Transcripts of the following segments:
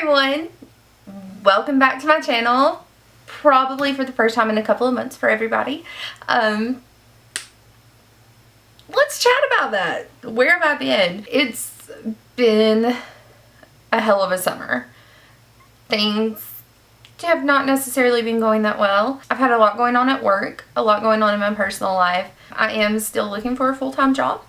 everyone, welcome back to my channel, probably for the first time in a couple of months for everybody. Let's chat about that. Where have I been? It's been a hell of a summer. Things have not necessarily been going that well. I've had a lot going on at work, a lot going on in my personal life. I am still looking for a full-time job.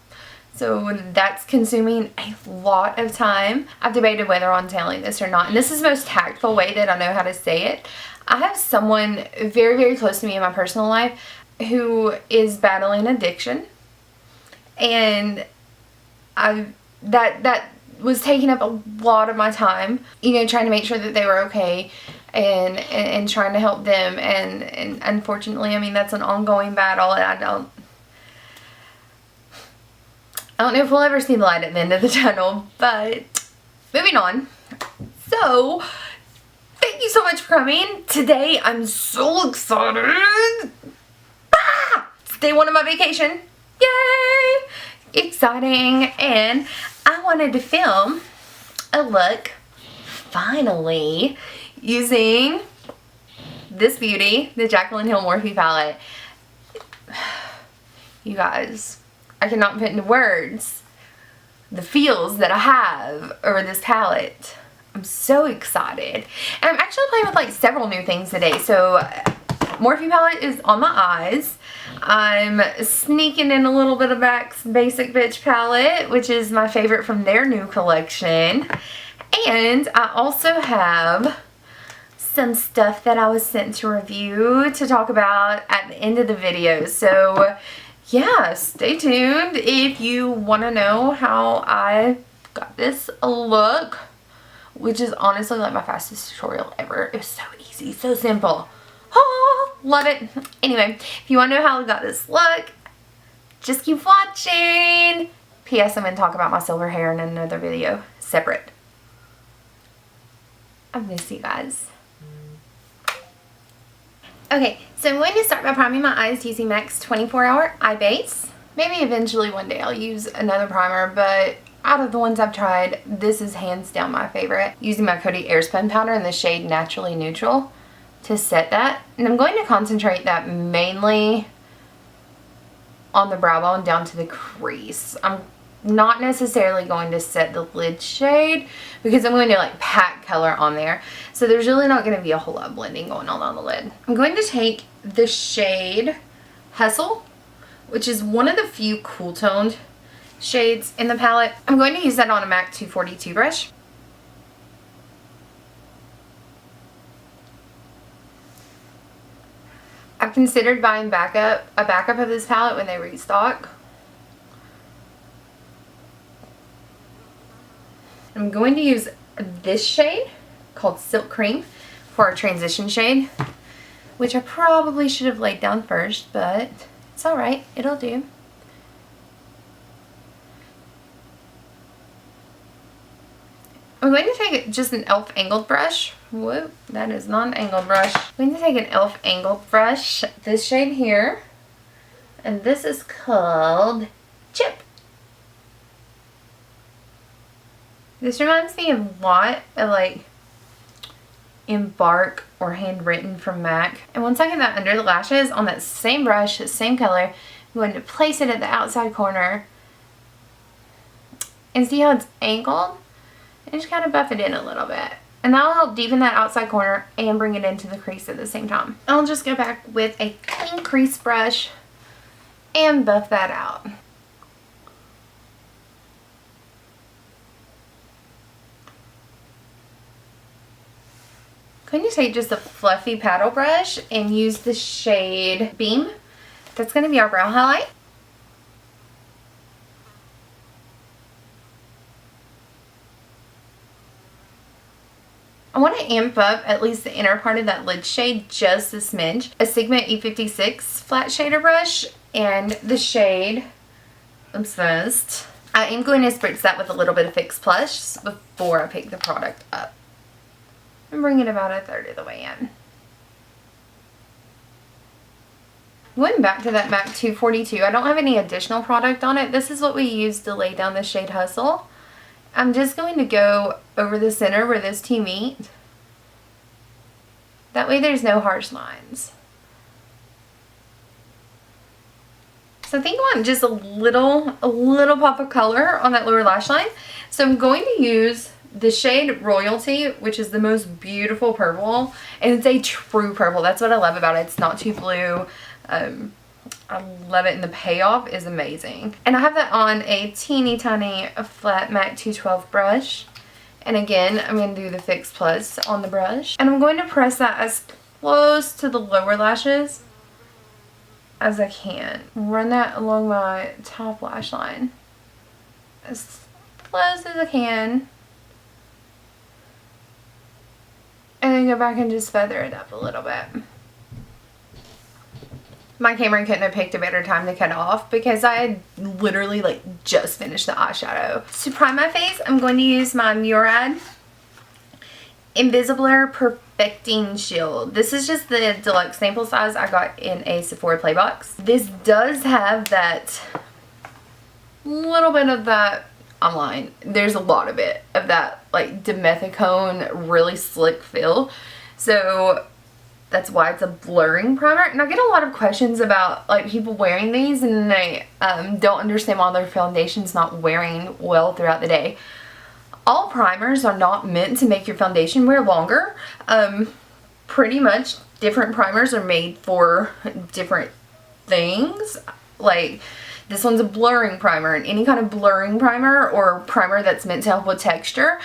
So that's consuming a lot of time. I've debated whether I'm telling this or not. And this is the most tactful way that I know how to say it. I have someone very, very close to me in my personal life who is battling addiction. And that was taking up a lot of my time. You know, trying to make sure that they were okay and trying to help them. And unfortunately, I mean, that's an ongoing battle. And I don't know if we'll ever see the light at the end of the tunnel, but moving on. So, thank you so much for coming. Today, I'm so excited. It's day one of my vacation. Yay! Exciting. And I wanted to film a look, finally, using this beauty, the Jaclyn Morphe palette. You guys, I cannot put into words the feels that I have over this palette. I'm so excited. And I'm actually playing with like several new things today. So Morphe palette is on my eyes. I'm sneaking in a little bit of MAC's Basic Bitch palette, which is my favorite from their new collection. And I also have some stuff that I was sent to review to talk about at the end of the video. So yeah, stay tuned if you want to know how I got this look, which is honestly like my fastest tutorial ever. It was so easy, so simple. Oh, love it. Anyway, if you want to know how I got this look, just keep watching. P.S. I'm going to talk about my silver hair in another video, separate. I miss you guys. Okay, so I'm going to start by priming my eyes using MAC's 24-hour eye base. Maybe eventually one day I'll use another primer, but out of the ones I've tried, this is hands down my favorite. Using my Coty Airspun powder in the shade Naturally Neutral to set that. And I'm going to concentrate that mainly on the brow bone down to the crease. I'm not necessarily going to set the lid shade because I'm going to like pack color on there. So there's really not going to be a whole lot of blending going on the lid. I'm going to take the shade Hustle, which is one of the few cool toned shades in the palette. I'm going to use that on a MAC 242 brush. I've considered buying a backup of this palette when they restock. I'm going to use this shade called Silk Cream for our transition shade, which I probably should have laid down first, but it's alright, it'll do. I'm going to take just an e.l.f. angled brush. Whoop, that is not an angled brush. I'm going to take an e.l.f. angled brush, this shade here, and this is called Chip. This reminds me a lot of like Embark or Handwritten from MAC. And once I get that under the lashes on that same brush, the same color, I'm going to place it at the outside corner and see how it's angled and just kind of buff it in a little bit. And that'll help deepen that outside corner and bring it into the crease at the same time. I'll just go back with a clean crease brush and buff that out. I'm going to take just a fluffy paddle brush and use the shade Beam. That's going to be our brow highlight. I want to amp up at least the inner part of that lid shade just a smidge. A Sigma E56 flat shader brush and the shade Obsessed. I am going to spritz that with a little bit of Fix Plus before I pick the product up. And bring it about a third of the way in. Going back to that MAC 242, I don't have any additional product on it. This is what we used to lay down the shade Hustle. I'm just going to go over the center where those two meet. That way there's no harsh lines. So I think I want just a little pop of color on that lower lash line. So I'm going to use the shade Royalty, which is the most beautiful purple. And it's a true purple. That's what I love about it. It's not too blue. I love it, and the payoff is amazing. And I have that on a teeny tiny flat MAC 212 brush. And again, I'm going to do the Fix Plus on the brush. And I'm going to press that as close to the lower lashes as I can. Run that along my top lash line as close as I can. And then go back and just feather it up a little bit. My camera couldn't have picked a better time to cut off because I had literally like just finished the eyeshadow. To prime my face, I'm going to use my Murad Invisiblur Perfecting Shield. This is just the deluxe sample size I got in a Sephora Play box. This does have that little bit of that online. There's a lot of it, of that like dimethicone, really slick feel. So that's why it's a blurring primer. And I get a lot of questions about like people wearing these and they don't understand why their foundation's not wearing well throughout the day. All primers are not meant to make your foundation wear longer. Pretty much different primers are made for different things. Like this one's a blurring primer, and any kind of blurring primer or primer that's meant to help with texture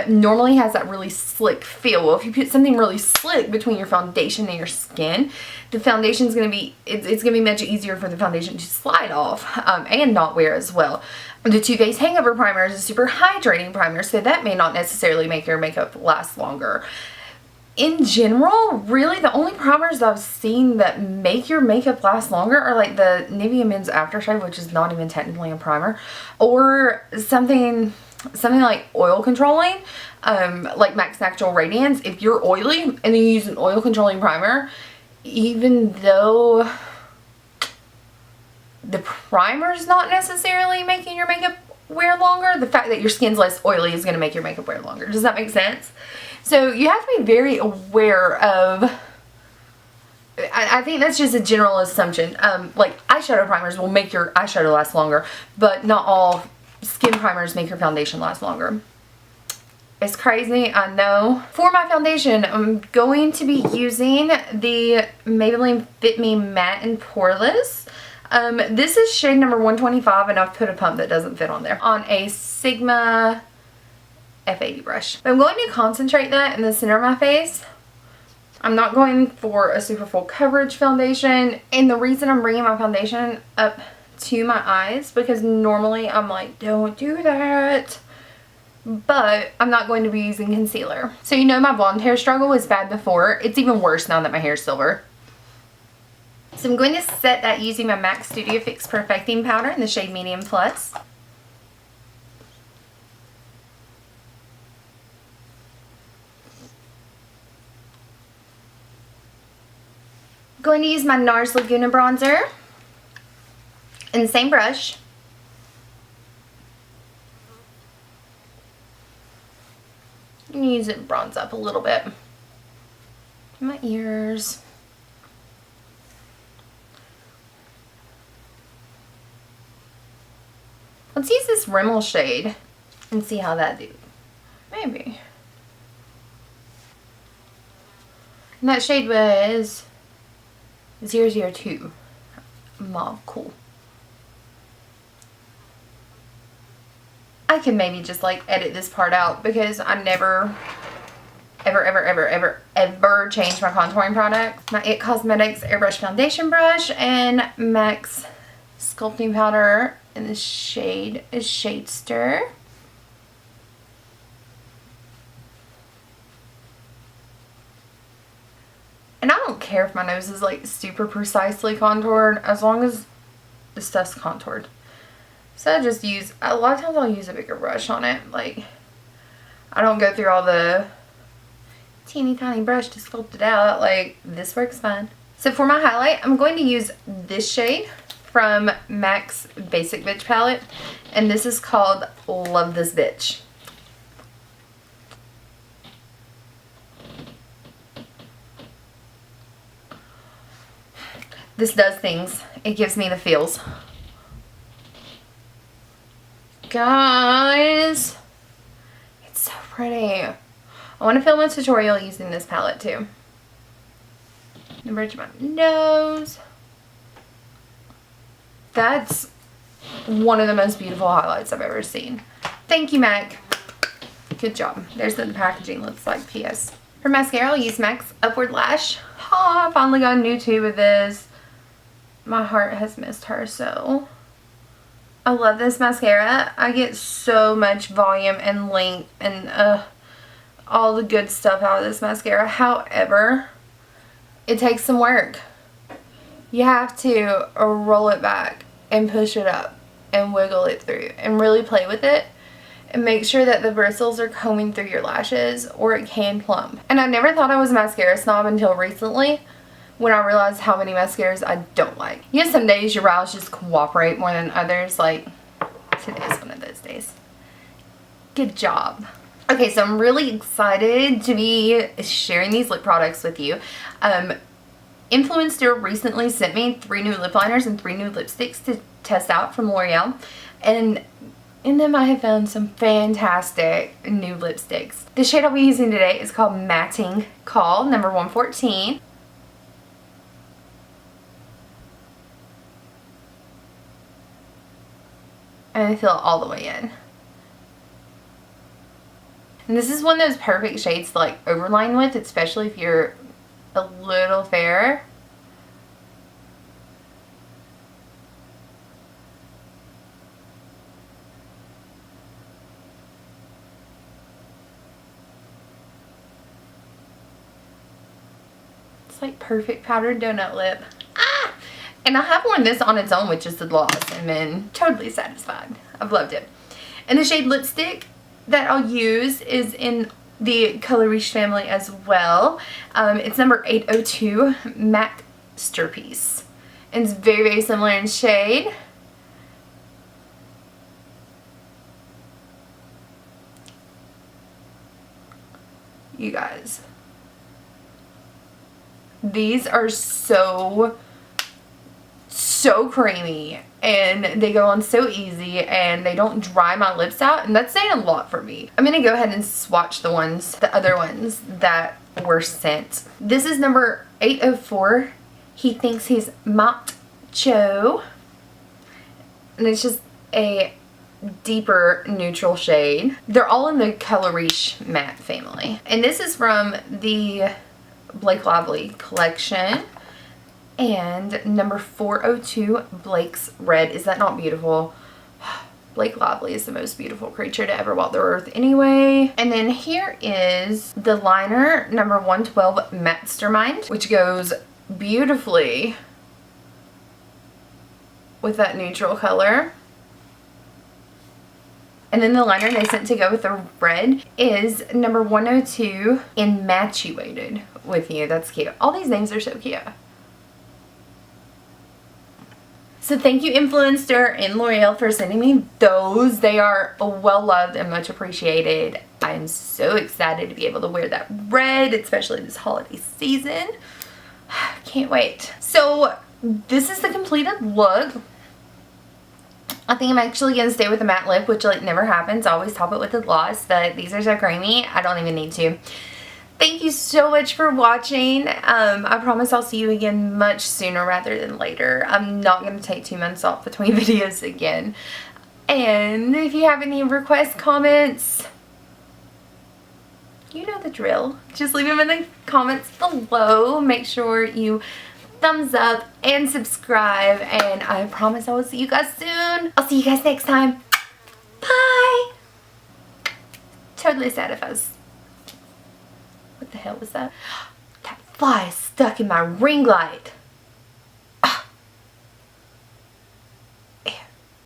normally has that really slick feel. Well, if you put something really slick between your foundation and your skin, the foundation's going to be, it's going to be much easier for the foundation to slide off and not wear as well. The Too Faced Hangover Primer is a super hydrating primer, so that may not necessarily make your makeup last longer. In general, really the only primers I've seen that make your makeup last longer are like the Nivea Men's Aftershave, which is not even technically a primer, or something like oil controlling, like Max Natural Radiance. If you're oily and then you use an oil controlling primer, even though the primer's not necessarily making your makeup wear longer, the fact that your skin's less oily is going to make your makeup wear longer. Does that make sense? So you have to be very aware of, I think that's just a general assumption. Like eyeshadow primers will make your eyeshadow last longer, but not all skin primers make your foundation last longer. It's crazy, I know. For my foundation, I'm going to be using the Maybelline Fit Me Matte and Poreless. This is shade number 125, and I've put a pump that doesn't fit on there, on a Sigma F80 brush. I'm going to concentrate that in the center of my face. I'm not going for a super full coverage foundation, and the reason I'm bringing my foundation up to my eyes, because normally I'm like, don't do that, but I'm not going to be using concealer. So you know my blonde hair struggle was bad before. It's even worse now that my hair is silver. So I'm going to set that using my MAC Studio Fix Perfecting Powder in the shade Medium Plus. Going to use my NARS Laguna bronzer in the same brush. Use it to bronze up a little bit. My ears. Let's use this Rimmel shade and see how that do. Maybe. And that shade was 002. Mauve. Cool. I can maybe just like edit this part out because I never ever change my contouring product. My It Cosmetics Airbrush Foundation Brush and MAC's Sculpting Powder in the shade is Shadester. And I don't care if my nose is like super precisely contoured as long as the stuff's contoured. So I just use, a lot of times I'll use a bigger brush on it. Like, I don't go through all the teeny tiny brush to sculpt it out. Like, this works fine. So for my highlight, I'm going to use this shade from MAC's Basic Bitch palette. And this is called Love This Bitch. This does things. It gives me the feels. Guys, it's so pretty. I want to film a tutorial using this palette too. The bridge of my nose. That's one of the most beautiful highlights I've ever seen. Thank you, MAC. Good job. There's what the packaging looks like, PS. For mascara, I'll use MAC's Upward Lash. Oh, I finally got a new tube of this. My heart has missed her so. I love this mascara. I get so much volume and length and all the good stuff out of this mascara. However, it takes some work. You have to roll it back and push it up and wiggle it through and really play with it and make sure that the bristles are combing through your lashes or it can plump. And I never thought I was a mascara snob until recently, when I realized how many mascaras I don't like. You know, some days your brows just cooperate more than others. Like, today's one of those days. Good job. Okay, so I'm really excited to be sharing these lip products with you. Influenster recently sent me 3 new lip liners and 3 new lipsticks to test out from Loreal. And in them I have found some fantastic new lipsticks. The shade I'll be using today is called Matting Call, number 114. And I feel it all the way in. And this is one of those perfect shades to like overline with, especially if you're a little fair. It's like perfect powdered donut lip. Ah! And I have worn this on its own with just the gloss and been totally satisfied. I've loved it. And the shade lipstick that I'll use is in the color Riche family as well. It's number 802, Matte-sterpiece. And it's very, very similar in shade. You guys, these are so creamy and they go on so easy and they don't dry my lips out, and that's saying a lot for me. I'm gonna go ahead and swatch the other ones that were sent. This is number 804. He thinks he's macho, and it's just a deeper neutral shade. They're all in the color Riche matte family, and this is from the Blake Lively collection. And number 402, Blake's Red. Is that not beautiful? Blake Lively is the most beautiful creature to ever walk the earth anyway. And then here is the liner, number 112, Matte-sterpiece, which goes beautifully with that neutral color. And then the liner they sent to go with the red is number 102, Infatuated with You. That's cute. All these names are so cute. So thank you, Influenster and Loreal, for sending me those. They are well loved and much appreciated. I am so excited to be able to wear that red, especially this holiday season. Can't wait. So this is the completed look. I think I'm actually going to stay with the matte lip, which like never happens. I always top it with the gloss, but these are so creamy, I don't even need to. Thank you so much for watching. I promise I'll see you again much sooner rather than later. I'm not going to take 2 months off between videos again. And if you have any requests, comments, you know the drill. Just leave them in the comments below. Make sure you thumbs up and subscribe. And I promise I will see you guys soon. I'll see you guys next time. Bye. Totally sad if I was... What the hell was that? That fly is stuck in my ring light.